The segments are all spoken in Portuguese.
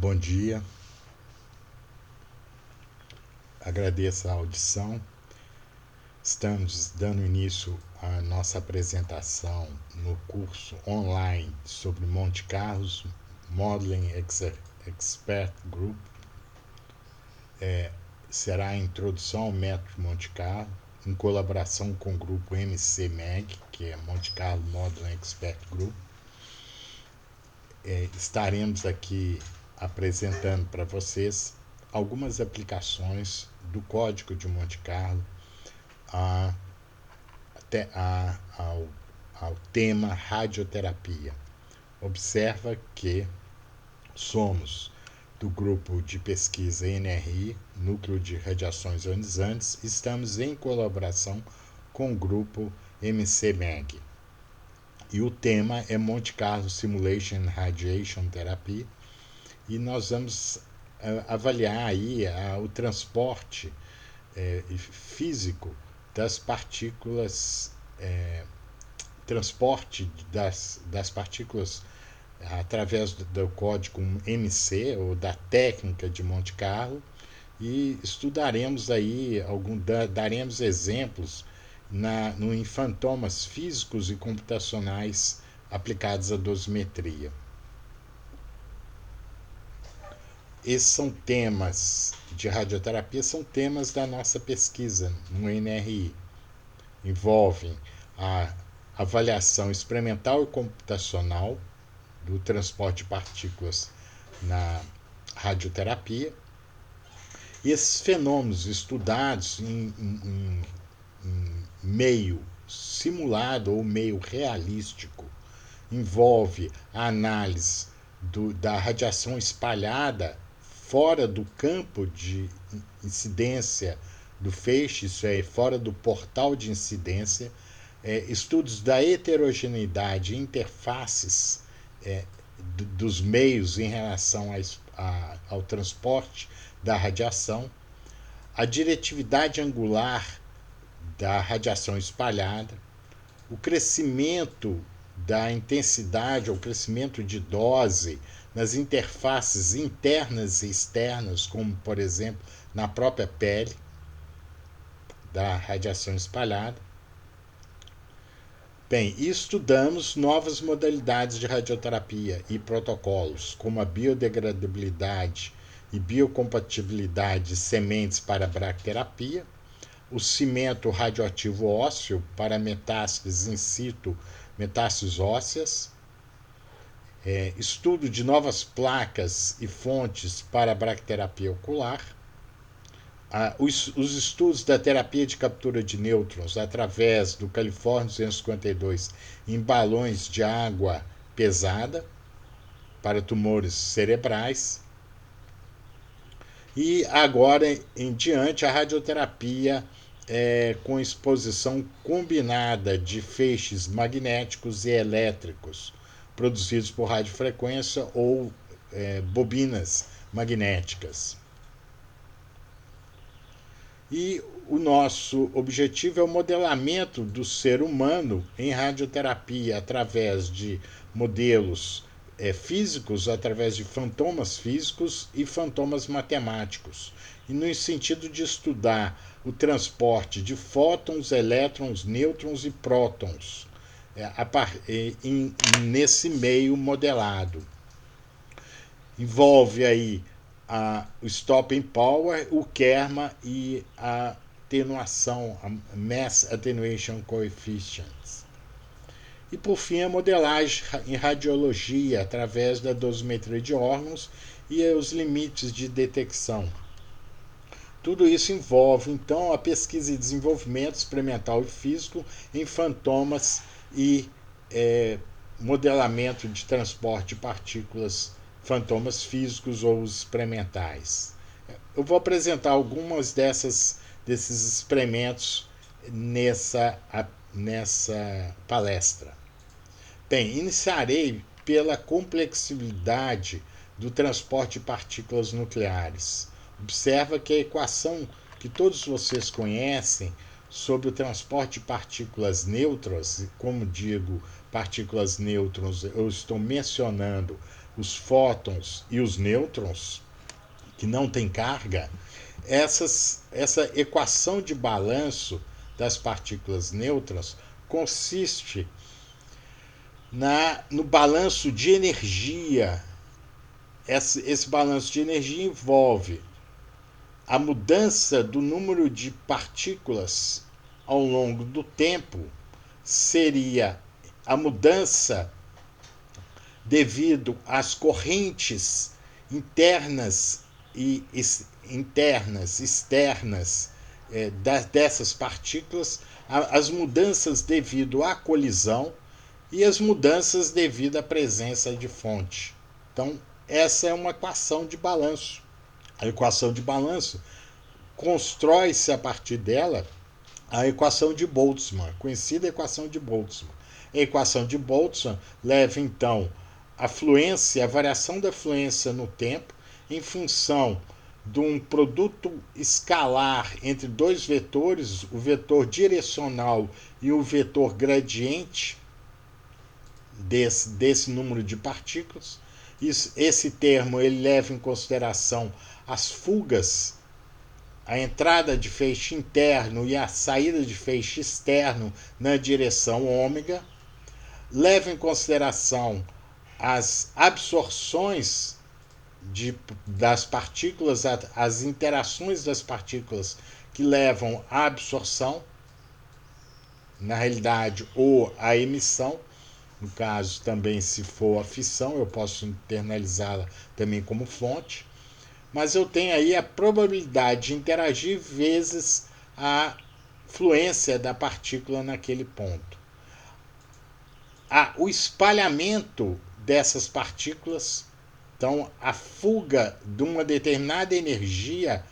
Bom dia, agradeço a audição. Estamos dando início à nossa apresentação no curso online sobre Monte Carlo Modeling Expert Group. Será a introdução ao método Monte Carlo, em colaboração com o grupo MCMAG, que é Monte Carlo Modeling Expert Group. Estaremos aqui apresentando para vocês algumas aplicações do código de Monte Carlo ao tema radioterapia. Observa que somos do grupo de pesquisa NRI, Núcleo de Radiações Ionizantes, estamos em colaboração com o grupo MCMAG. E o tema é Monte Carlo Simulation Radiation Therapy, e nós vamos avaliar aí o transporte físico das partículas, transporte das partículas através do código MC, ou da técnica de Monte Carlo, e estudaremos aí, daremos exemplos em fantomas físicos e computacionais aplicados à dosimetria. Esses são temas de radioterapia, são temas da nossa pesquisa no NRI. Envolvem a avaliação experimental e computacional do transporte de partículas na radioterapia. E esses fenômenos estudados em meio simulado ou meio realístico envolve a análise da radiação espalhada fora do campo de incidência do feixe, isso é, fora do portal de incidência, estudos da heterogeneidade e interfaces dos meios em relação ao transporte da radiação, a diretividade angular da radiação espalhada, o crescimento da intensidade ou crescimento de dose nas interfaces internas e externas, como, por exemplo, na própria pele da radiação espalhada. Bem, e estudamos novas modalidades de radioterapia e protocolos, como a biodegradabilidade e biocompatibilidade de sementes para bracterapia, o cimento radioativo ósseo para metástases in situ, metástases ósseas, estudo de novas placas e fontes para a bracterapia ocular, os estudos da terapia de captura de nêutrons através do Californium 252 em balões de água pesada para tumores cerebrais, e agora em diante a radioterapia com exposição combinada de feixes magnéticos e elétricos produzidos por radiofrequência ou bobinas magnéticas. E o nosso objetivo é o modelamento do ser humano em radioterapia através de modelos físicos, através de fantomas físicos e fantomas matemáticos, e no sentido de estudar o transporte de fótons, elétrons, nêutrons e prótons nesse meio modelado. Envolve aí o stopping power, o kerma e a atenuação, a mass attenuation coefficients. E por fim a modelagem em radiologia através da dosimetria de órgãos e os limites de detecção. Tudo isso envolve então a pesquisa e desenvolvimento experimental e físico em fantomas e modelamento de transporte de partículas, fantomas físicos ou experimentais. Eu vou apresentar algumas desses experimentos nessa palestra. Bem, iniciarei pela complexibilidade do transporte de partículas nucleares. Observa que a equação que todos vocês conhecem sobre o transporte de partículas neutras, como digo, partículas nêutrons, eu estou mencionando os fótons e os nêutrons, que não tem carga, essa equação de balanço das partículas neutras consiste no balanço de energia. Esse balanço de energia envolve a mudança do número de partículas ao longo do tempo, seria a mudança devido às correntes internas e externas dessas partículas, as mudanças devido à colisão e as mudanças devido à presença de fonte. Então, essa é uma equação de balanço. A equação de balanço constrói-se a partir dela a equação de Boltzmann, conhecida equação de Boltzmann. A equação de Boltzmann leva então a fluência, a variação da fluência no tempo em função de um produto escalar entre dois vetores, o vetor direcional e o vetor gradiente desse número de partículas. Esse termo ele leva em consideração as fugas, a entrada de feixe interno e a saída de feixe externo na direção ômega, leva em consideração as absorções das partículas, as interações das partículas que levam à absorção, na realidade, ou à emissão. No caso, também, se for a fissão, eu posso internalizá-la também como fonte. Mas eu tenho aí a probabilidade de interagir vezes a fluência da partícula naquele ponto. O espalhamento dessas partículas, então a fuga de uma determinada energia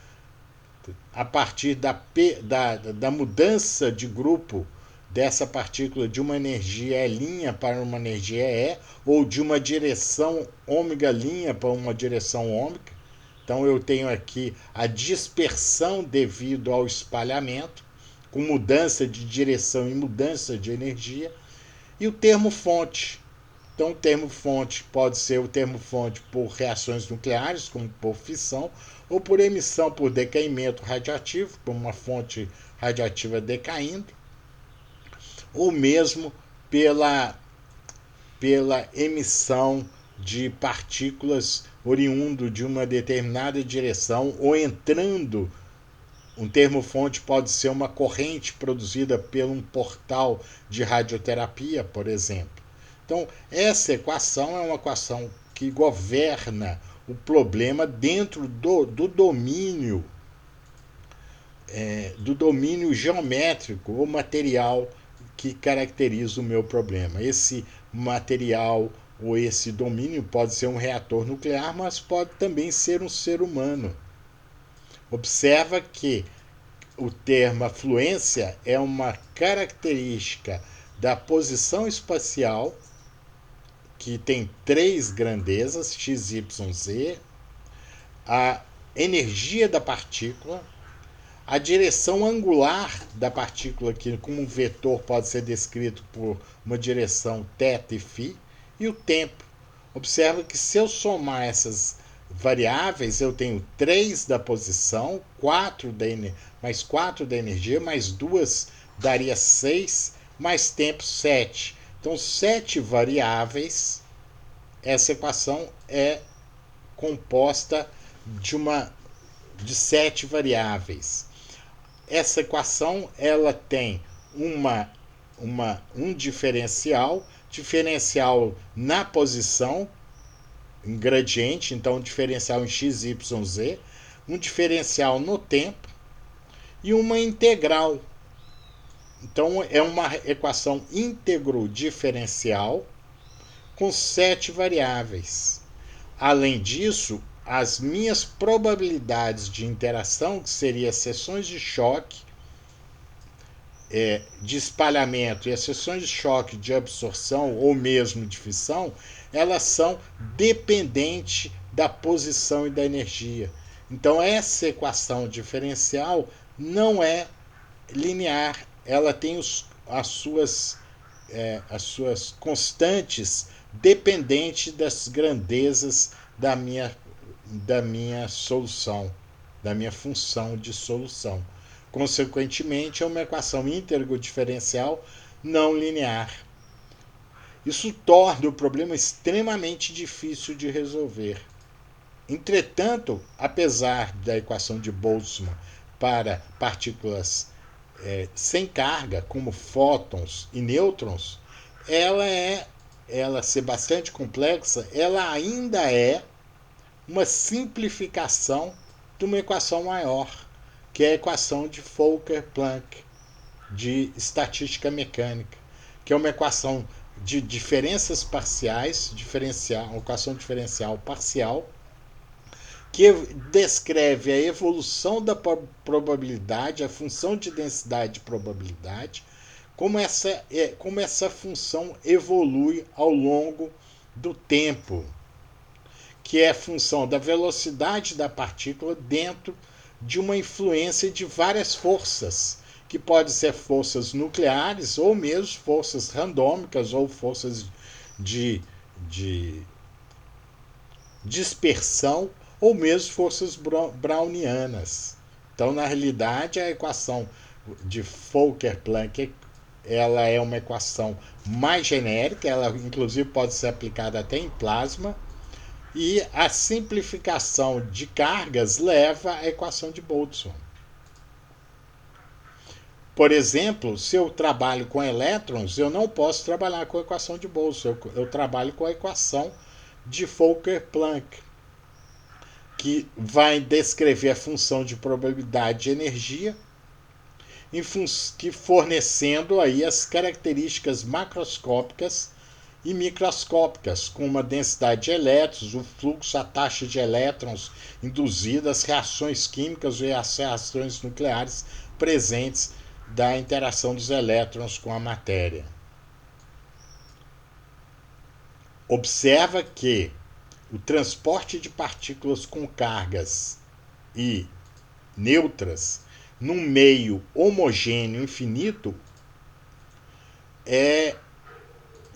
a partir da mudança de grupo dessa partícula de uma energia E' para uma energia E, ou de uma direção ômega' para uma direção ômega. Então eu tenho aqui a dispersão devido ao espalhamento, com mudança de direção e mudança de energia, e o termo fonte. Então o termo fonte pode ser o termo fonte por reações nucleares, como por fissão, ou por emissão por decaimento radioativo, como uma fonte radioativa decaindo, ou mesmo pela emissão de partículas oriundo de uma determinada direção ou entrando. Um termo fonte pode ser uma corrente produzida por um portal de radioterapia, por exemplo. Então, essa equação é uma equação que governa o problema dentro do domínio geométrico ou material que caracteriza o meu problema. Esse material ou esse domínio pode ser um reator nuclear, mas pode também ser um ser humano. Observa que o termo fluência é uma característica da posição espacial, que tem 3 grandezas, x, y, z, a energia da partícula, a direção angular da partícula, que como um vetor pode ser descrito por uma direção θ e φ, e o tempo. Observa que se eu somar essas variáveis, eu tenho 3 da posição, mais 4 da energia, mais 2 daria 6, mais tempo 7. Então, 7 variáveis. Essa equação é composta de 7 variáveis. Essa equação ela tem um diferencial na posição, em gradiente, então um diferencial em x, y, z, um diferencial no tempo e uma integral. Então é uma equação íntegro diferencial com 7 variáveis. Além disso, as minhas probabilidades de interação, que seriam as seções de choque, de espalhamento e as seções de choque de absorção ou mesmo de fissão, elas são dependentes da posição e da energia. Então essa equação diferencial não é linear, ela tem as suas constantes dependente das grandezas da minha solução, da minha função de solução. Consequentemente, é uma equação íntegro-diferencial não linear. Isso torna o problema extremamente difícil de resolver. Entretanto, apesar da equação de Boltzmann para partículas sem carga, como fótons e nêutrons, ela ser bastante complexa, ela ainda é uma simplificação de uma equação maior, que é a equação de Fokker-Planck, de estatística mecânica, que é uma equação de diferenças parciais, uma equação diferencial parcial, que descreve a evolução da probabilidade, a função de densidade de probabilidade, como essa função evolui ao longo do tempo, que é a função da velocidade da partícula dentro de uma influência de várias forças, que podem ser forças nucleares ou mesmo forças randômicas ou forças de dispersão ou mesmo forças brownianas. Então, na realidade, a equação de Fokker-Planck ela é uma equação mais genérica, ela inclusive pode ser aplicada até em plasma, e a simplificação de cargas leva à equação de Boltzmann. Por exemplo, se eu trabalho com elétrons, eu não posso trabalhar com a equação de Boltzmann, eu trabalho com a equação de Fokker-Planck, que vai descrever a função de probabilidade de energia, que fornecendo aí as características macroscópicas e microscópicas, com uma densidade de elétrons, o fluxo, a taxa de elétrons induzidas, as reações químicas e as reações nucleares presentes da interação dos elétrons com a matéria. Observa que o transporte de partículas com cargas e neutras num meio homogêneo infinito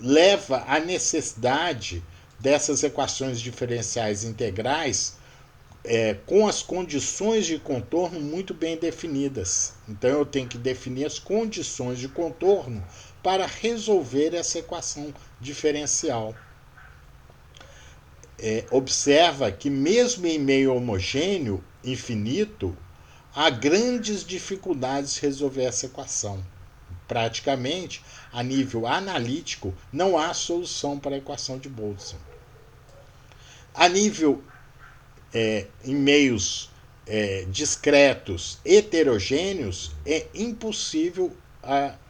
leva à necessidade dessas equações diferenciais integrais com as condições de contorno muito bem definidas. Então eu tenho que definir as condições de contorno para resolver essa equação diferencial. Observa que mesmo em meio homogêneo infinito, há grandes dificuldades de resolver essa equação. Praticamente, a nível analítico, não há solução para a equação de Boltzmann. A nível em meios discretos, heterogêneos, é impossível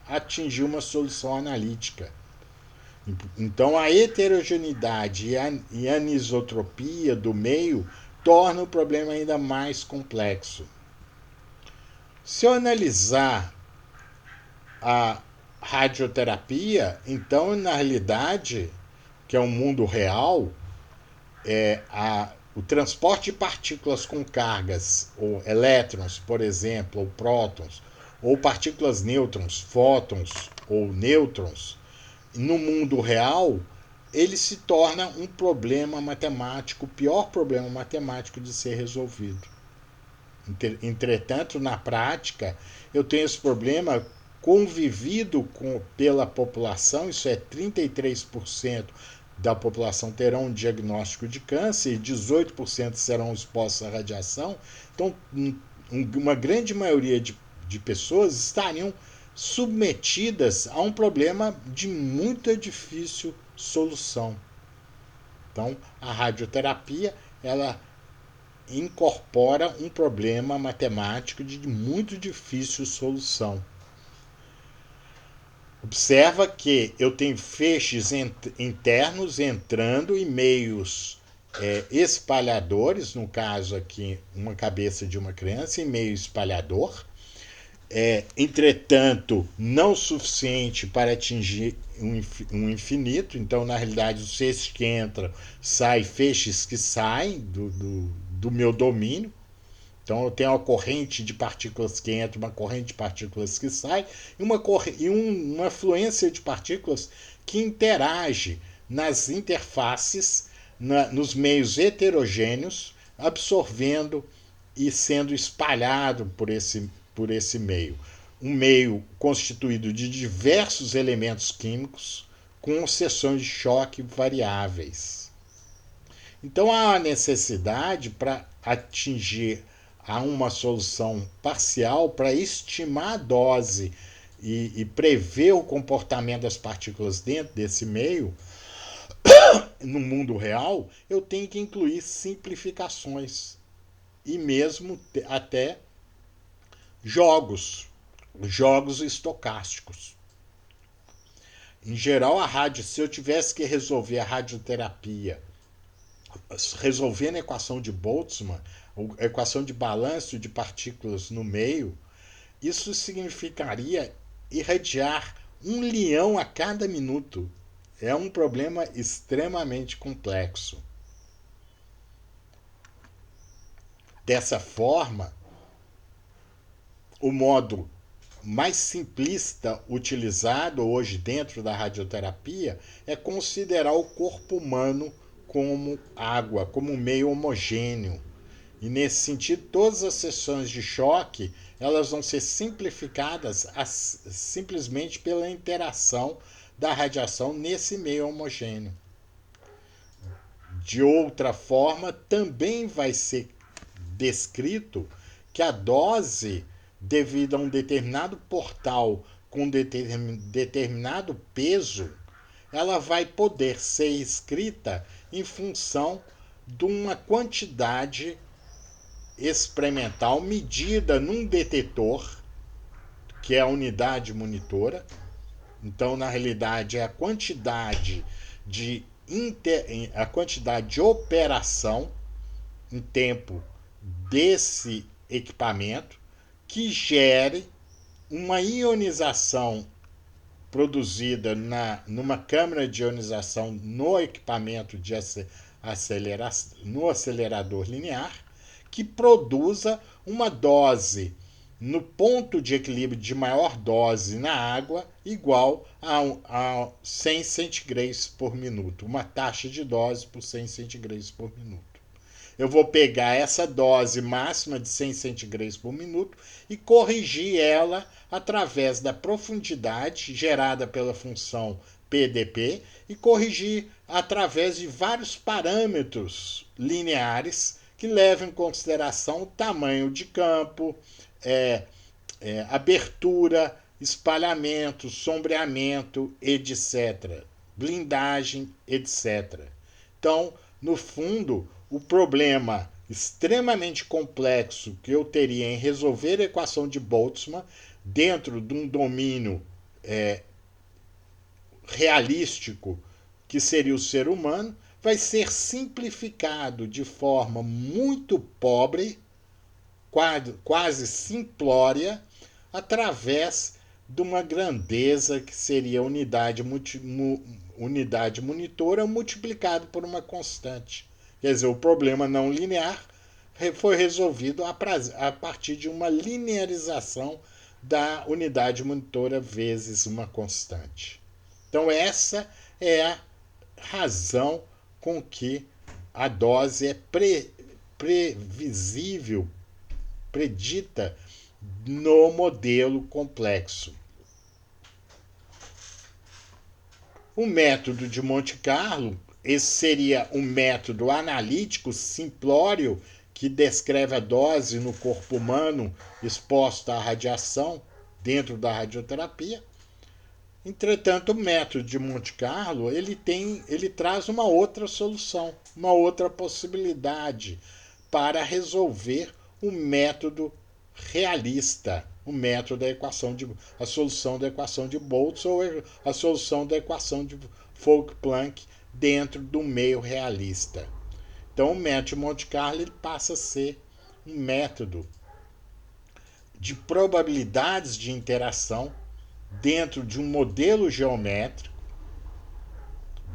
atingir uma solução analítica. Então, a heterogeneidade e a anisotropia do meio torna o problema ainda mais complexo. Se eu analisar a radioterapia, então, na realidade, que é um mundo real, o transporte de partículas com cargas, ou elétrons, por exemplo, ou prótons, ou partículas nêutrons, fótons ou nêutrons, no mundo real, ele se torna um problema matemático, o pior problema matemático de ser resolvido. Entretanto, na prática, eu tenho esse problema convivido pela população, isso é 33% da população terão um diagnóstico de câncer e 18% serão expostos à radiação. Então, uma grande maioria de pessoas estariam submetidas a um problema de muita difícil solução. Então, a radioterapia, ela incorpora um problema matemático de muito difícil solução. Observa que eu tenho feixes internos entrando em meios espalhadores, no caso aqui, uma cabeça de uma criança em meio espalhador, entretanto, não suficiente para atingir um infinito. Então, na realidade, os feixes que entram saem feixes que saem do meu domínio. Então, eu tenho uma corrente de partículas que entra, uma corrente de partículas que sai, e uma fluência de partículas que interage nas interfaces, nos meios heterogêneos, absorvendo e sendo espalhado por esse meio. Um meio constituído de diversos elementos químicos com seções de choque variáveis. Então há necessidade para atingir a uma solução parcial para estimar a dose e prever o comportamento das partículas dentro desse meio. No mundo real, eu tenho que incluir simplificações e mesmo até jogos estocásticos. Em geral, se eu tivesse que resolver a radioterapia resolvendo a equação de Boltzmann, a equação de balanço de partículas no meio, isso significaria irradiar 1 leão a cada minuto. É um problema extremamente complexo. Dessa forma, o modo mais simplista utilizado hoje dentro da radioterapia é considerar o corpo humano como água, como um meio homogêneo. E nesse sentido, todas as seções de choque elas vão ser simplificadas simplesmente pela interação da radiação nesse meio homogêneo. De outra forma, também vai ser descrito que a dose, devido a um determinado portal com determinado peso, ela vai poder ser escrita em função de uma quantidade experimental medida num detetor, que é a unidade monitora. Então, na realidade, é a quantidade de operação em tempo desse equipamento que gere uma ionização produzida numa câmara de ionização no equipamento de no acelerador linear, que produza uma dose no ponto de equilíbrio de maior dose na água igual a 100 centigraus por minuto, uma taxa de dose por 100 centigraus por minuto. Eu vou pegar essa dose máxima de 100 centigraus por minuto e corrigir ela através da profundidade gerada pela função PdP e corrigir através de vários parâmetros lineares que levam em consideração o tamanho de campo, abertura, espalhamento, sombreamento, etc. Blindagem, etc. Então, no fundo, o problema extremamente complexo que eu teria em resolver a equação de Boltzmann dentro de um domínio realístico, que seria o ser humano, vai ser simplificado de forma muito pobre, quase simplória, através de uma grandeza que seria a unidade monitora multiplicado por uma constante. Quer dizer, o problema não linear foi resolvido a partir de uma linearização da unidade monitora vezes uma constante. Então essa é a razão com que a dose é previsível, predita no modelo complexo. O método de Monte Carlo, esse seria um método analítico simplório que descreve a dose no corpo humano exposta à radiação dentro da radioterapia. Entretanto, o método de Monte Carlo ele traz uma outra solução, uma outra possibilidade para resolver o método realista, o método da a solução da equação de Boltzmann ou a solução da equação de Fock-Planck dentro do meio realista. Então, o método de Monte Carlo ele passa a ser um método de probabilidades de interação dentro de um modelo geométrico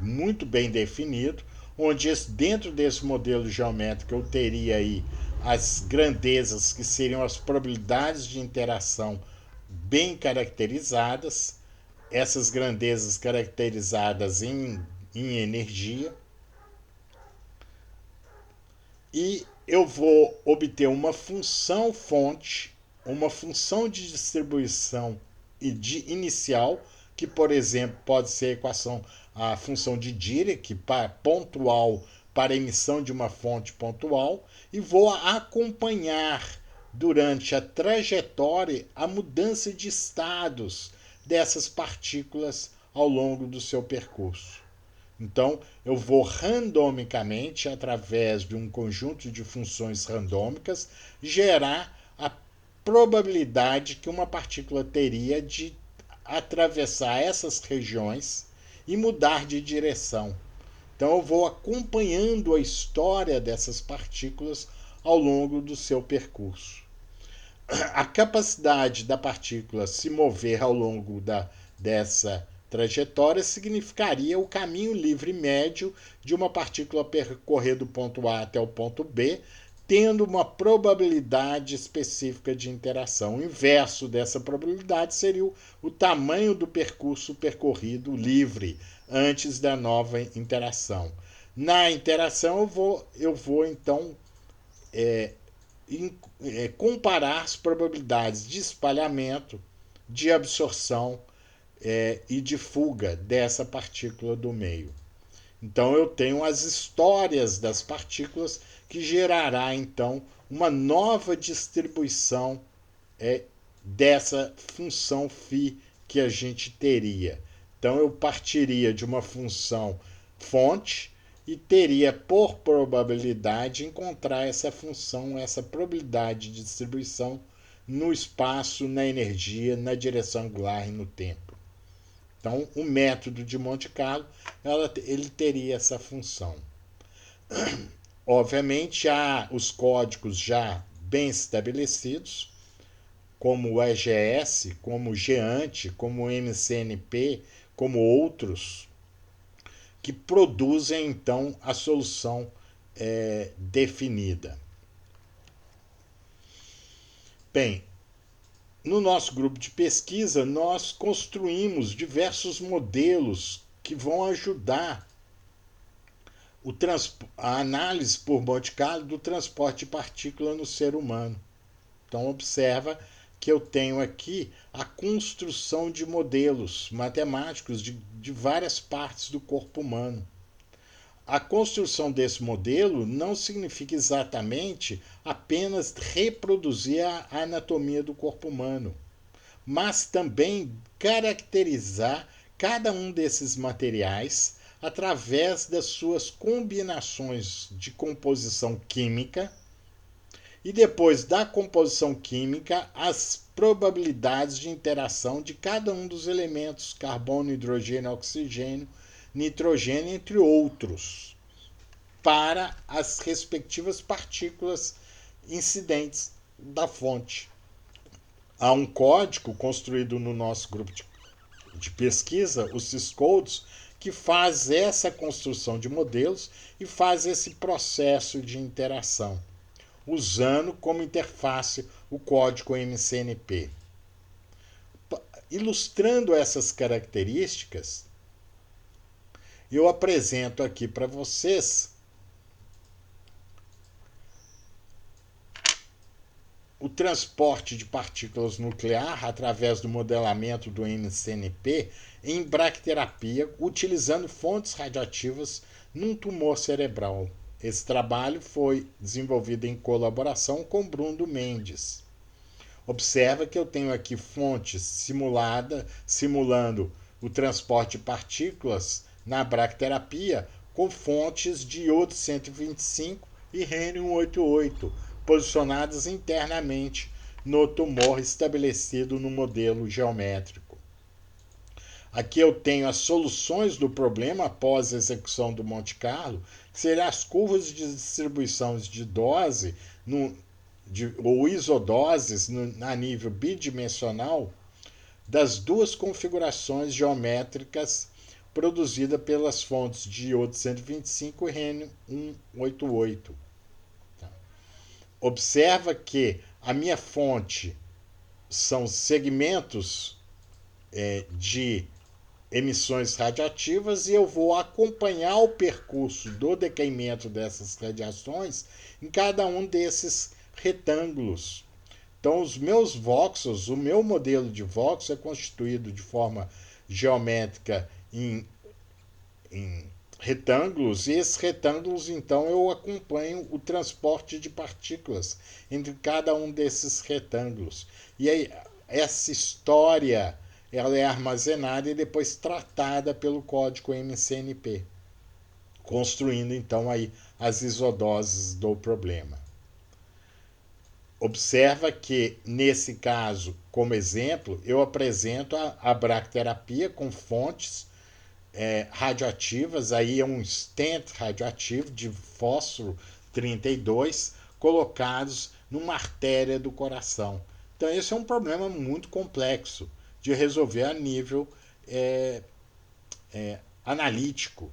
muito bem definido, onde dentro desse modelo geométrico eu teria aí as grandezas que seriam as probabilidades de interação bem caracterizadas, essas grandezas caracterizadas em em energia, e eu vou obter uma função fonte, uma função de distribuição e de inicial, que, por exemplo, pode ser a função de Dirac, pontual para a emissão de uma fonte pontual, e vou acompanhar durante a trajetória a mudança de estados dessas partículas ao longo do seu percurso. Então, eu vou randomicamente, através de um conjunto de funções randômicas, gerar a probabilidade que uma partícula teria de atravessar essas regiões e mudar de direção. Então, eu vou acompanhando a história dessas partículas ao longo do seu percurso. A capacidade da partícula se mover ao longo dessa trajetória significaria o caminho livre médio de uma partícula percorrer do ponto A até o ponto B, tendo uma probabilidade específica de interação. O inverso dessa probabilidade seria o tamanho do percurso percorrido livre antes da nova interação. Na interação, eu vou então comparar as probabilidades de espalhamento, de absorção e de fuga dessa partícula do meio. Então eu tenho as histórias das partículas que gerará então uma nova distribuição dessa função φ que a gente teria. Então eu partiria de uma função fonte e teria por probabilidade encontrar essa função, essa probabilidade de distribuição no espaço, na energia, na direção angular e no tempo. Então, o método de Monte Carlo, ele teria essa função. Obviamente, há os códigos já bem estabelecidos, como o EGS, como o GEANT, como o MCNP, como outros, que produzem, então, a solução definida. Bem, no nosso grupo de pesquisa, nós construímos diversos modelos que vão ajudar a análise por Monte Carlo do transporte de partícula no ser humano. Então, observa que eu tenho aqui a construção de modelos matemáticos de várias partes do corpo humano. A construção desse modelo não significa exatamente apenas reproduzir a anatomia do corpo humano, mas também caracterizar cada um desses materiais através das suas combinações de composição química e depois da composição química as probabilidades de interação de cada um dos elementos, carbono, hidrogênio, oxigênio, nitrogênio, entre outros, para as respectivas partículas incidentes da fonte. Há um código construído no nosso grupo de pesquisa, os Syscodes, que faz essa construção de modelos e faz esse processo de interação, usando como interface o código MCNP. Ilustrando essas características, eu apresento aqui para vocês o transporte de partículas nuclear através do modelamento do MCNP em bracterapia, utilizando fontes radioativas num tumor cerebral. Esse trabalho foi desenvolvido em colaboração com Bruno Mendes. Observa que eu tenho aqui fontes simulando o transporte de partículas na bracterapia com fontes de iodo 125 e rênio 188, posicionadas internamente no tumor estabelecido no modelo geométrico. Aqui eu tenho as soluções do problema após a execução do Monte Carlo, que seriam as curvas de distribuição de dose ou isodoses a nível bidimensional das duas configurações geométricas produzidas pelas fontes de iodo 125 e rênio 188. Observa que a minha fonte são segmentos de emissões radioativas e eu vou acompanhar o percurso do decaimento dessas radiações em cada um desses retângulos. Então, os meus voxels, o meu modelo de voxel é constituído de forma geométrica em retângulos, e esses retângulos, então, eu acompanho o transporte de partículas entre cada um desses retângulos. E aí, essa história ela é armazenada e depois tratada pelo código MCNP, construindo então aí as isodoses do problema. Observa que, nesse caso, como exemplo, eu apresento a bracterapia com fontes radioativas, aí é um stent radioativo de fósforo 32 colocados numa artéria do coração. Então, esse é um problema muito complexo de resolver a nível analítico.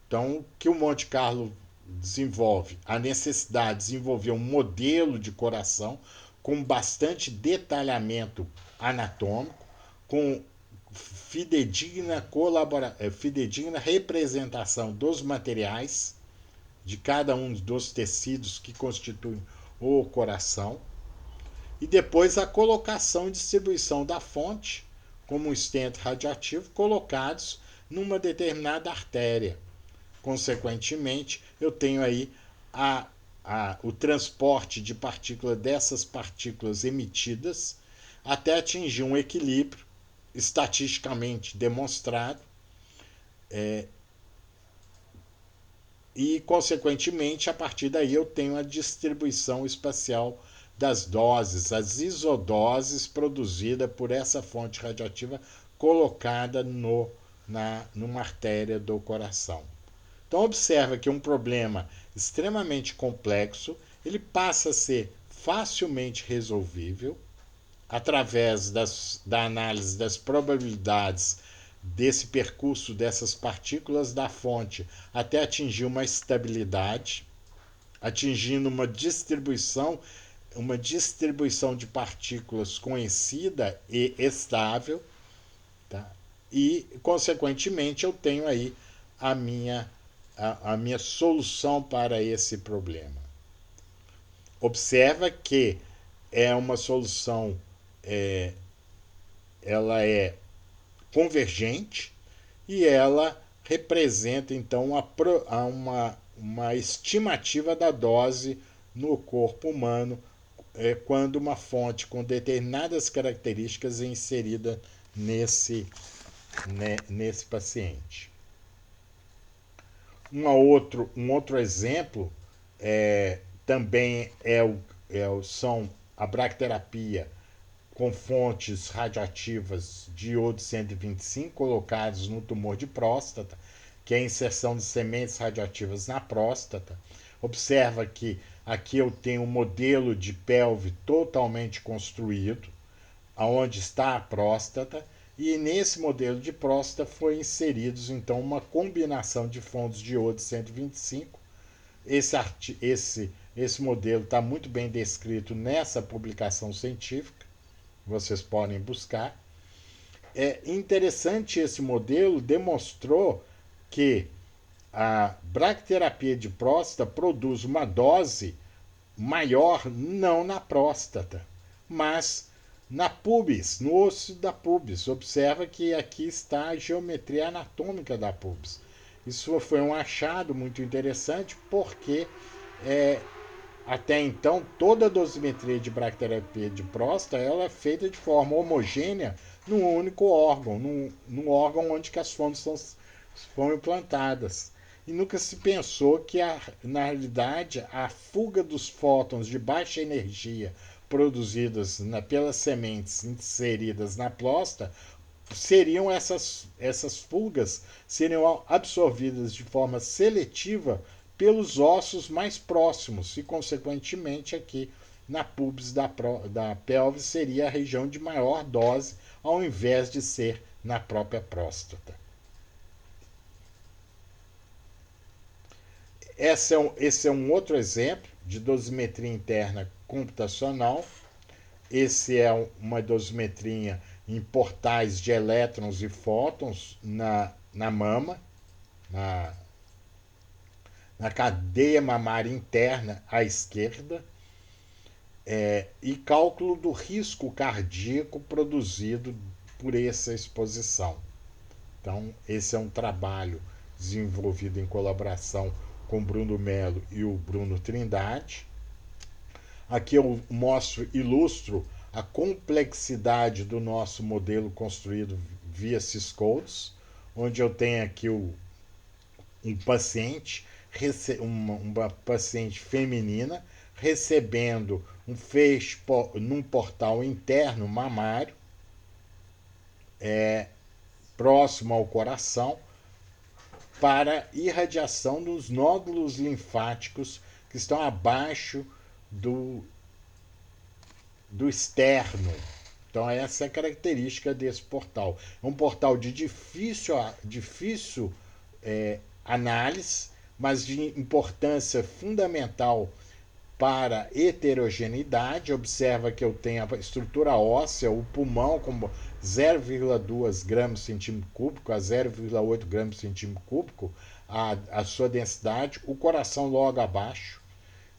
Então, o que o Monte Carlo desenvolve? A necessidade de desenvolver um modelo de coração com bastante detalhamento anatômico, com fidedigna representação dos materiais de cada um dos tecidos que constituem o coração, e depois a colocação e distribuição da fonte, como um stent radioativo, colocados numa determinada artéria. Consequentemente, eu tenho aí o transporte de partículas dessas partículas emitidas até atingir um equilíbrio estatisticamente demonstrado e, consequentemente, a partir daí eu tenho a distribuição espacial das doses, as isodoses produzidas por essa fonte radioativa colocada numa artéria do coração. Então observa que um problema extremamente complexo, ele passa a ser facilmente resolvível através da análise das probabilidades desse percurso dessas partículas da fonte até atingir uma estabilidade, atingindo uma distribuição de partículas conhecida e estável, tá? E, consequentemente, eu tenho aí a minha solução para esse problema. Observa que é uma solução, ela é convergente e ela representa então uma estimativa da dose no corpo humano quando uma fonte com determinadas características é inserida nesse paciente. Um outro exemplo também são a bracterapia com fontes radioativas de iodo 125 colocados no tumor de próstata, que é a inserção de sementes radioativas na próstata. Observa que aqui eu tenho um modelo de pelve totalmente construído, aonde está a próstata, e nesse modelo de próstata foi inseridos então uma combinação de fontes de iodo 125. Esse modelo está muito bem descrito nessa publicação científica, vocês podem buscar. É interessante, esse modelo demonstrou que a bracterapia de próstata produz uma dose maior não na próstata, mas na pubis, no osso da pubis. Observa que aqui está a geometria anatômica da pubis. Isso foi um achado muito interessante porque até então toda a dosimetria de bracterapia de próstata ela é feita de forma homogênea num único órgão, num órgão onde que as fontes foram implantadas. E nunca se pensou que, na realidade, a fuga dos fótons de baixa energia produzidas pelas sementes inseridas na próstata seriam essas fugas seriam absorvidas de forma seletiva pelos ossos mais próximos e, consequentemente, aqui na pubis da pelve seria a região de maior dose, ao invés de ser na própria próstata. Esse é um outro exemplo de dosimetria interna computacional. Esse é uma dosimetria em portais de elétrons e fótons na mama, na, na cadeia mamária interna à esquerda, e cálculo do risco cardíaco produzido por essa exposição. Então, esse é um trabalho desenvolvido em colaboração com o Bruno Melo e o Bruno Trindade. Aqui eu ilustro a complexidade do nosso modelo construído via Syscodes, onde eu tenho aqui um paciente, uma paciente feminina, recebendo um feixe num portal interno mamário, próximo ao coração, para irradiação dos nódulos linfáticos que estão abaixo do externo. Então, essa é a característica desse portal. É um portal de difícil análise, mas de importância fundamental para heterogeneidade. Observa que eu tenho a estrutura óssea, o pulmão como 0,2 gramas por centímetro cúbico a 0,8 gramas por centímetro cúbico, a sua densidade, o coração logo abaixo,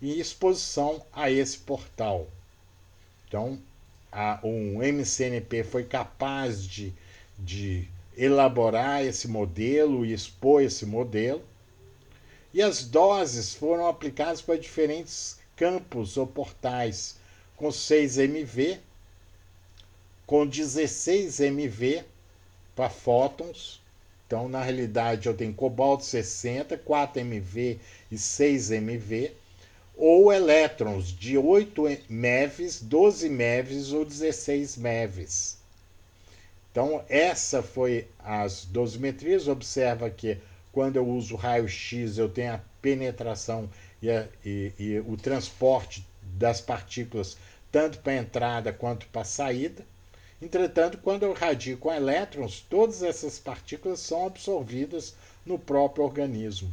e exposição a esse portal. Então, um MCNP foi capaz de elaborar esse modelo e expor esse modelo, e as doses foram aplicadas para diferentes campos ou portais, com 6 MV, com 16 MV para fótons. Então, na realidade, eu tenho cobalto 60, 4 MV e 6 MV, ou elétrons de 8 MeVs, 12 MeVs ou 16 MeVs. Então, essa foi as dosimetrias. Observa que quando eu uso raio-x, eu tenho a penetração e o transporte das partículas, tanto para a entrada quanto para a saída. Entretanto, quando eu irradio com elétrons, todas essas partículas são absorvidas no próprio organismo.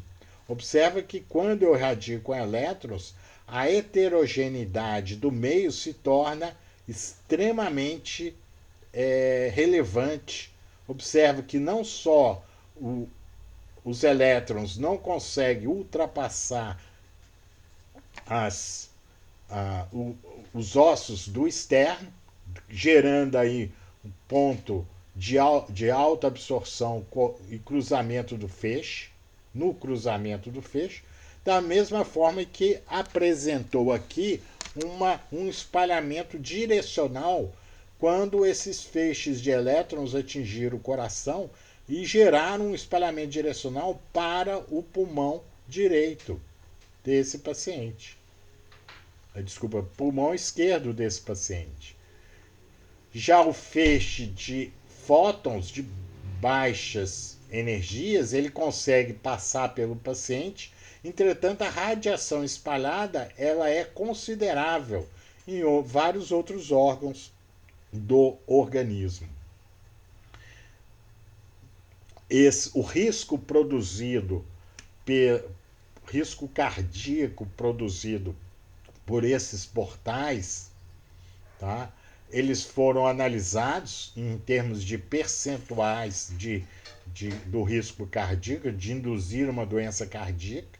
Observa que quando eu irradio com elétrons, a heterogeneidade do meio se torna extremamente relevante. Observa que não só os elétrons não conseguem ultrapassar os ossos do externo, gerando aí um ponto de alta absorção e cruzamento do feixe, no cruzamento do feixe, da mesma forma que apresentou aqui um espalhamento direcional quando esses feixes de elétrons atingiram o coração e geraram um espalhamento direcional para o pulmão direito desse paciente. Desculpa, pulmão esquerdo desse paciente. Já o feixe de fótons de baixas energias, ele consegue passar pelo paciente. Entretanto, a radiação espalhada ela é considerável em vários outros órgãos do organismo. O risco produzido, risco cardíaco produzido por esses portais, tá? Eles foram analisados em termos de percentuais do risco cardíaco, de induzir uma doença cardíaca,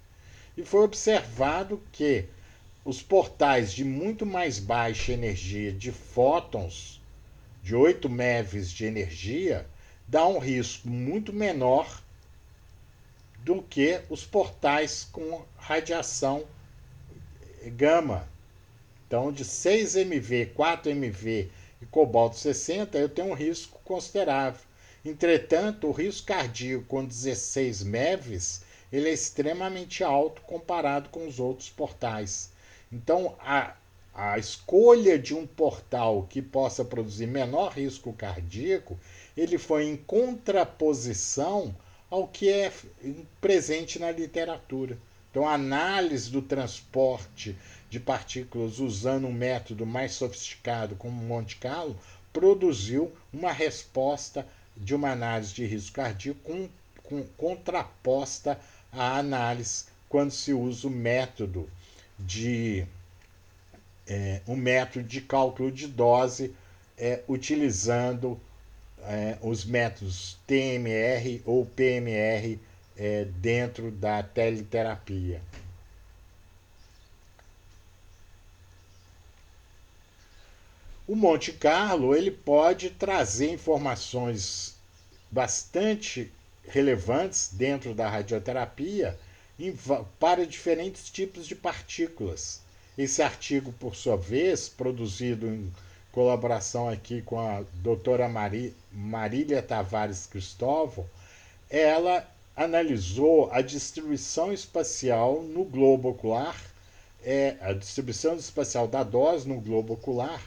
e foi observado que os portais de muito mais baixa energia, de fótons, de 8 MeVs de energia, dá um risco muito menor do que os portais com radiação gama. Então, de 6 MV, 4 MV e cobalto 60, eu tenho um risco considerável. Entretanto, o risco cardíaco com 16 MeVs ele é extremamente alto comparado com os outros portais. Então, a escolha de um portal que possa produzir menor risco cardíaco, ele foi em contraposição ao que é presente na literatura. Então, a análise do transporte de partículas usando um método mais sofisticado como Monte Carlo produziu uma resposta de uma análise de risco cardíaco contraposta à análise quando se usa o método de cálculo de dose utilizando os métodos TMR ou PMR dentro da teleterapia. O Monte Carlo ele pode trazer informações bastante relevantes dentro da radioterapia para diferentes tipos de partículas. Esse artigo, por sua vez, produzido em colaboração aqui com a doutora Marília Tavares Cristóvão, ela analisou a distribuição espacial no globo ocular, a distribuição espacial da dose no globo ocular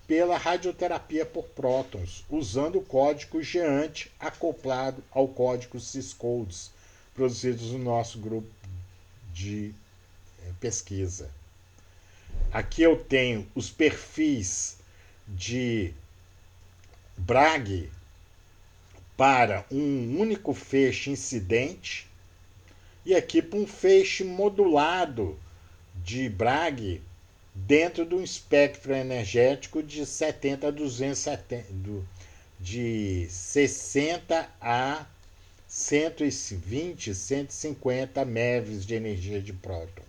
pela radioterapia por prótons, usando o código GEANT acoplado ao código Ciscodes, produzidos no nosso grupo de pesquisa. Aqui eu tenho os perfis de Bragg para um único feixe incidente e aqui para um feixe modulado de Bragg dentro de um espectro energético de 70 a 270, de 60 a 120, 150 MeVs de energia de próton.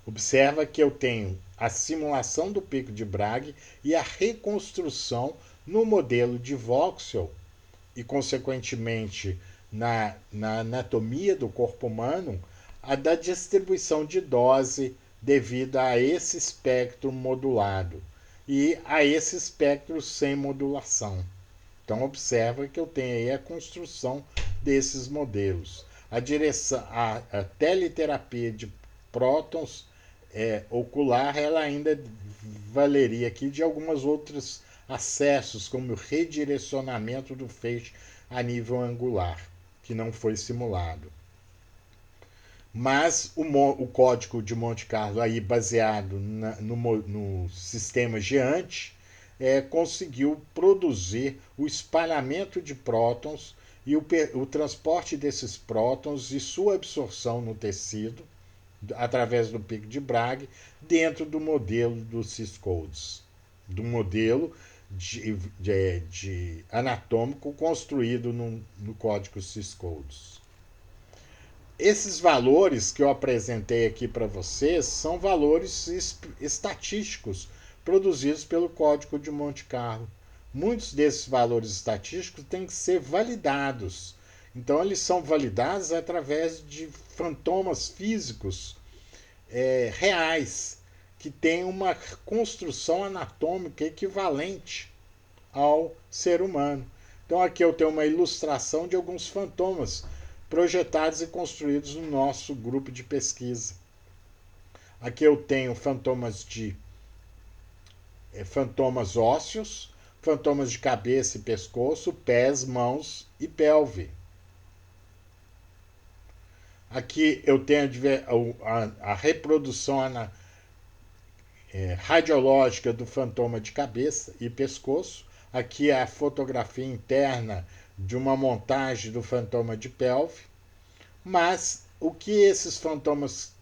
Observa que eu tenho a simulação do pico de Bragg e a reconstrução no modelo de voxel e, consequentemente, na anatomia do corpo humano, a da distribuição de dose devido a esse espectro modulado e a esse espectro sem modulação. Então observa que eu tenho aí a construção desses modelos. A teleterapia de prótons ocular, ela ainda valeria aqui de algumas outros acessos, como o redirecionamento do feixe a nível angular, que não foi simulado. Mas o código de Monte Carlo, aí baseado no sistema GEANT, conseguiu produzir o espalhamento de prótons e o transporte desses prótons e sua absorção no tecido, através do pico de Bragg, dentro do modelo do Ciscodes, do modelo de anatômico construído no código Ciscodes. Esses valores que eu apresentei aqui para vocês são valores estatísticos produzidos pelo código de Monte Carlo. Muitos desses valores estatísticos têm que ser validados. Então, eles são validados através de fantomas físicos reais, que têm uma construção anatômica equivalente ao ser humano. Então, aqui eu tenho uma ilustração de alguns fantomas projetados e construídos no nosso grupo de pesquisa. Aqui eu tenho fantomas ósseos, fantomas de cabeça e pescoço, pés, mãos e pelve. Aqui eu tenho a reprodução radiológica do fantoma de cabeça e pescoço. Aqui é a fotografia interna de uma montagem do fantoma de pelve. Mas o que esses fantomas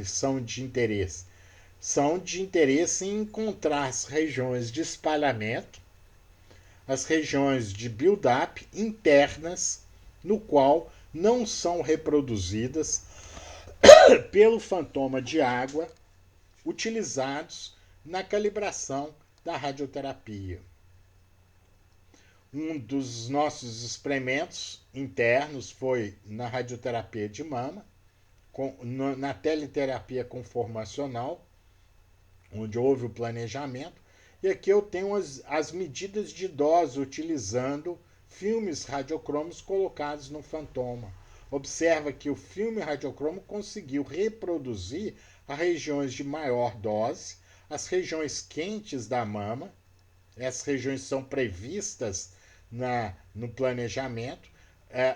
são de interesse? São de interesse em encontrar as regiões de espalhamento, as regiões de build-up internas, no qual não são reproduzidas pelo fantoma de água utilizados na calibração da radioterapia. Um dos nossos experimentos internos foi na radioterapia de mama, na teleterapia conformacional, onde houve o planejamento, e aqui eu tenho as medidas de dose utilizando filmes radiocromos colocados no fantoma. Observa que o filme radiocromo conseguiu reproduzir as regiões de maior dose, as regiões quentes da mama. Essas regiões são previstas no planejamento.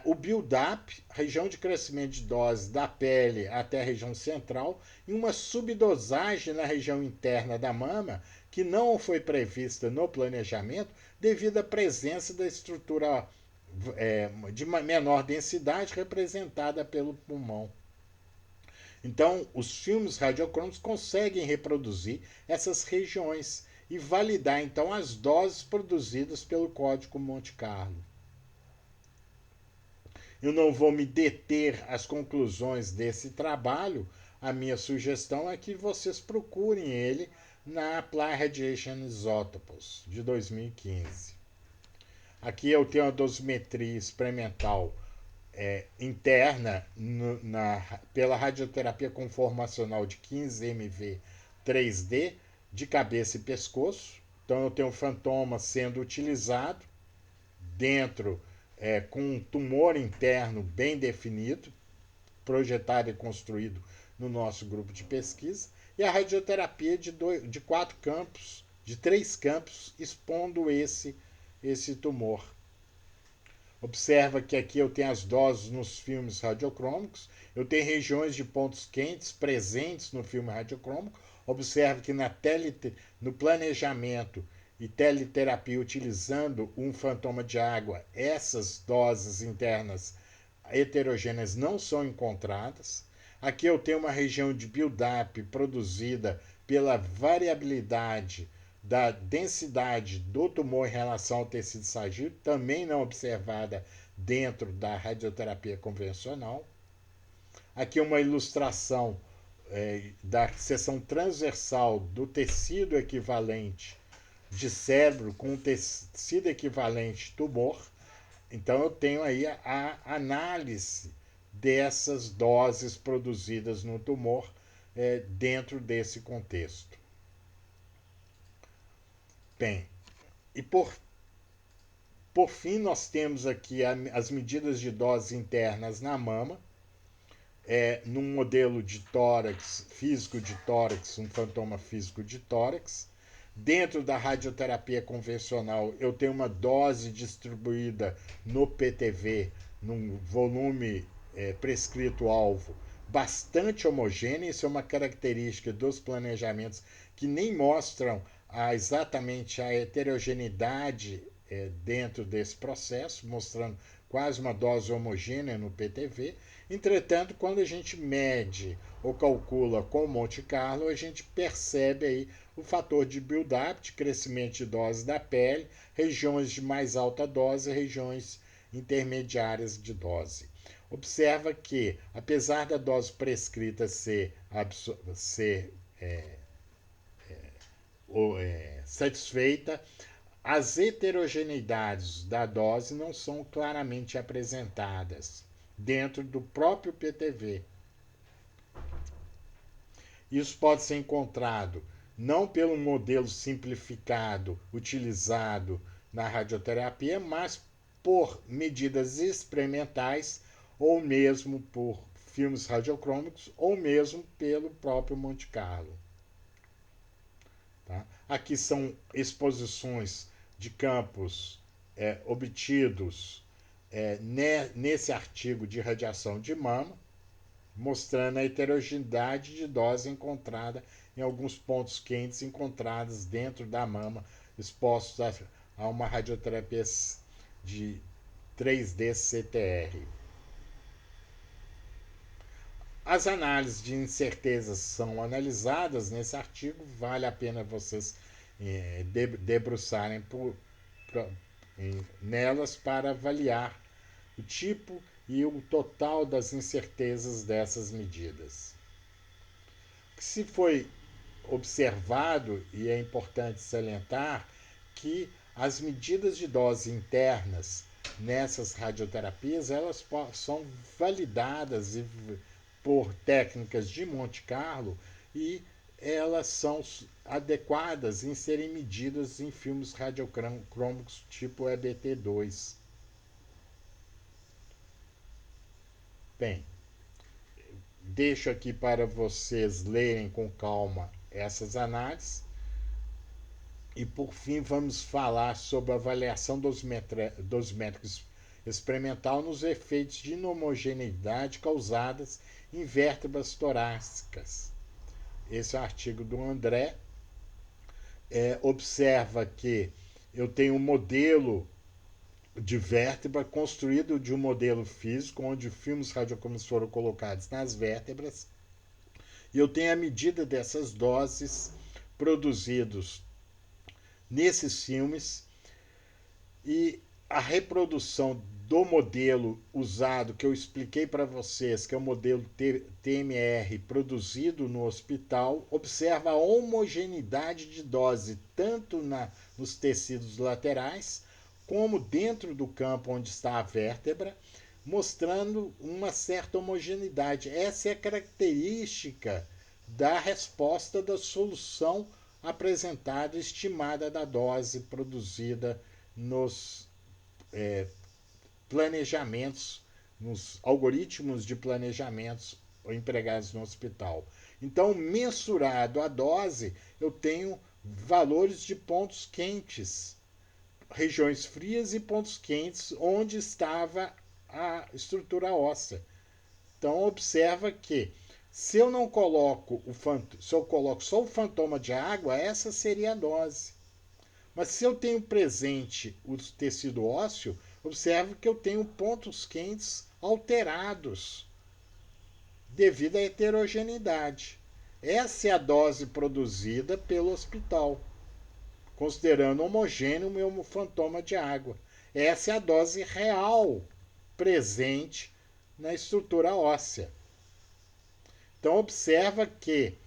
O build-up, região de crescimento de dose da pele até a região central, e uma subdosagem na região interna da mama, que não foi prevista no planejamento devido à presença da estrutura de menor densidade representada pelo pulmão. Então, os filmes radiocrômicos conseguem reproduzir essas regiões e validar então as doses produzidas pelo Código Monte Carlo. Eu não vou me deter às conclusões desse trabalho. A minha sugestão é que vocês procurem ele na Applied Radiation Isotopes de 2015. Aqui eu tenho a dosimetria experimental interna pela radioterapia conformacional de 15 MV 3D de cabeça e pescoço. Então eu tenho um fantoma sendo utilizado dentro com um tumor interno bem definido, projetado e construído no nosso grupo de pesquisa, e a radioterapia de 4 campos, de 3 campos, expondo esse tumor. Observa que aqui eu tenho as doses nos filmes radiocrômicos, eu tenho regiões de pontos quentes presentes no filme radiocrômico. Observe que no planejamento e teleterapia utilizando um fantoma de água, essas doses internas heterogêneas não são encontradas. Aqui eu tenho uma região de build-up produzida pela variabilidade da densidade do tumor em relação ao tecido sadio, também não observada dentro da radioterapia convencional. Aqui uma ilustração da seção transversal do tecido equivalente de cérebro com o tecido equivalente tumor. Então eu tenho aí a análise dessas doses produzidas no tumor dentro desse contexto. Bem, e por fim nós temos aqui as medidas de doses internas na mama, num modelo de tórax, físico de tórax, um fantoma físico de tórax. Dentro da radioterapia convencional, eu tenho uma dose distribuída no PTV, num volume prescrito-alvo, bastante homogênea. Isso é uma característica dos planejamentos que nem mostram exatamente a heterogeneidade dentro desse processo, mostrando quase uma dose homogênea no PTV. Entretanto, quando a gente mede ou calcula com Monte Carlo, a gente percebe aí o fator de build-up, de crescimento de dose da pele, regiões de mais alta dose e regiões intermediárias de dose. Observa que, apesar da dose prescrita ser satisfeita, as heterogeneidades da dose não são claramente apresentadas dentro do próprio PTV. Isso pode ser encontrado não pelo modelo simplificado utilizado na radioterapia, mas por medidas experimentais, ou mesmo por filmes radiocrômicos, ou mesmo pelo próprio Monte Carlo. Tá? Aqui são exposições de campos obtidos nesse artigo de radiação de mama, mostrando a heterogeneidade de dose encontrada em alguns pontos quentes encontrados dentro da mama, expostos a uma radioterapia de 3D CTR. As análises de incertezas são analisadas nesse artigo, vale a pena vocês debruçarem nelas para avaliar o tipo e o total das incertezas dessas medidas. Se foi observado, e é importante salientar, que as medidas de dose internas nessas radioterapias elas são validadas por técnicas de Monte Carlo e elas são adequadas em serem medidas em filmes radiocrômicos tipo EBT2. Bem, deixo aqui para vocês lerem com calma essas análises. E por fim vamos falar sobre a avaliação dos métricos experimental nos efeitos de inhomogeneidade causadas em vértebras torácicas. Esse é o artigo do André. Observa que eu tenho um modelo de vértebra construído de um modelo físico, onde filmes radiocrômicos foram colocados nas vértebras, e eu tenho a medida dessas doses produzidos nesses filmes, e a reprodução do modelo usado, que eu expliquei para vocês, que é o modelo TMR produzido no hospital, observa a homogeneidade de dose tanto nos tecidos laterais como dentro do campo onde está a vértebra, mostrando uma certa homogeneidade. Essa é a característica da resposta da solução apresentada, estimada da dose produzida nos planejamentos, nos algoritmos de planejamentos empregados no hospital. Então, mensurado a dose, eu tenho valores de pontos quentes, regiões frias e pontos quentes, onde estava a estrutura óssea. Então, observa que se eu não coloco se eu coloco só o fantoma de água, essa seria a dose. Mas se eu tenho presente o tecido ósseo, observe que eu tenho pontos quentes alterados devido à heterogeneidade. Essa é a dose produzida pelo hospital, considerando homogêneo o meu fantoma de água. Essa é a dose real presente na estrutura óssea. Então observa que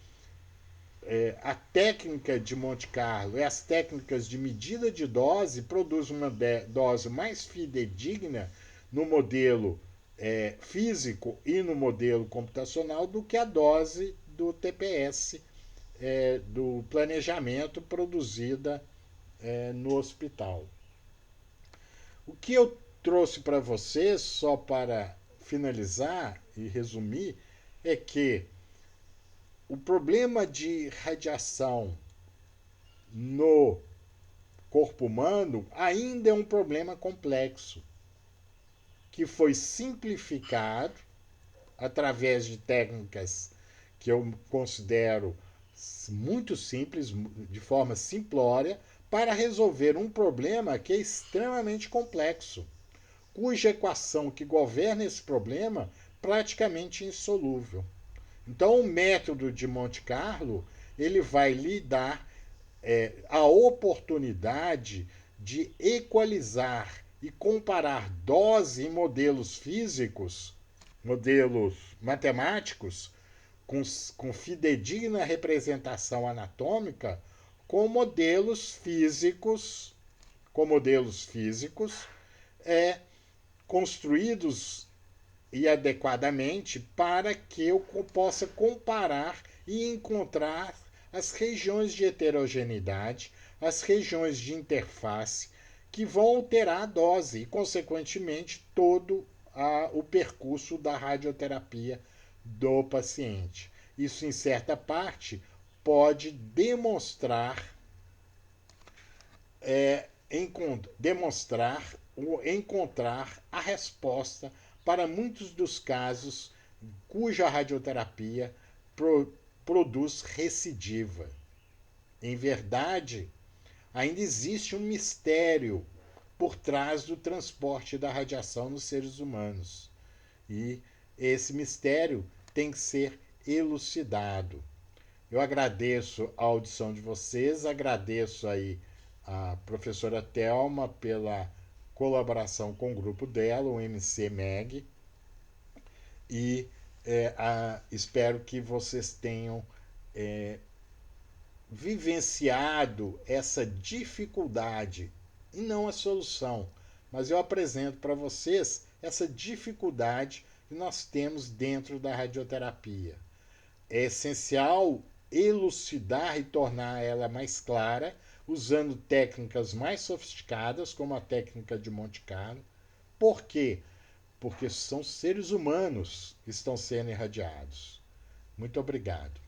a técnica de Monte Carlo e as técnicas de medida de dose produzem uma dose mais fidedigna no modelo físico e no modelo computacional do que a dose do TPS, do planejamento produzida no hospital. O que eu trouxe para vocês, só para finalizar e resumir, é que o problema de radiação no corpo humano ainda é um problema complexo, que foi simplificado através de técnicas que eu considero muito simples, de forma simplória, para resolver um problema que é extremamente complexo, cuja equação que governa esse problema praticamente insolúvel. Então, o método de Monte Carlo ele vai lhe dar a oportunidade de equalizar e comparar dose em modelos físicos, modelos matemáticos, com fidedigna representação anatômica, com modelos físicos, construídos e adequadamente para que eu possa comparar e encontrar as regiões de heterogeneidade, as regiões de interface que vão alterar a dose e, consequentemente, todo o percurso da radioterapia do paciente. Isso, em certa parte, pode demonstrar encontrar a resposta para muitos dos casos cuja radioterapia produz recidiva. Em verdade, ainda existe um mistério por trás do transporte da radiação nos seres humanos. E esse mistério tem que ser elucidado. Eu agradeço a audição de vocês, agradeço aí a professora Thelma pela colaboração com o grupo dela, o MC-MEG, e espero que vocês tenham vivenciado essa dificuldade, e não a solução, mas eu apresento para vocês essa dificuldade que nós temos dentro da radioterapia. É essencial elucidar e tornar ela mais clara, usando técnicas mais sofisticadas, como a técnica de Monte Carlo. Por quê? Porque são seres humanos que estão sendo irradiados. Muito obrigado.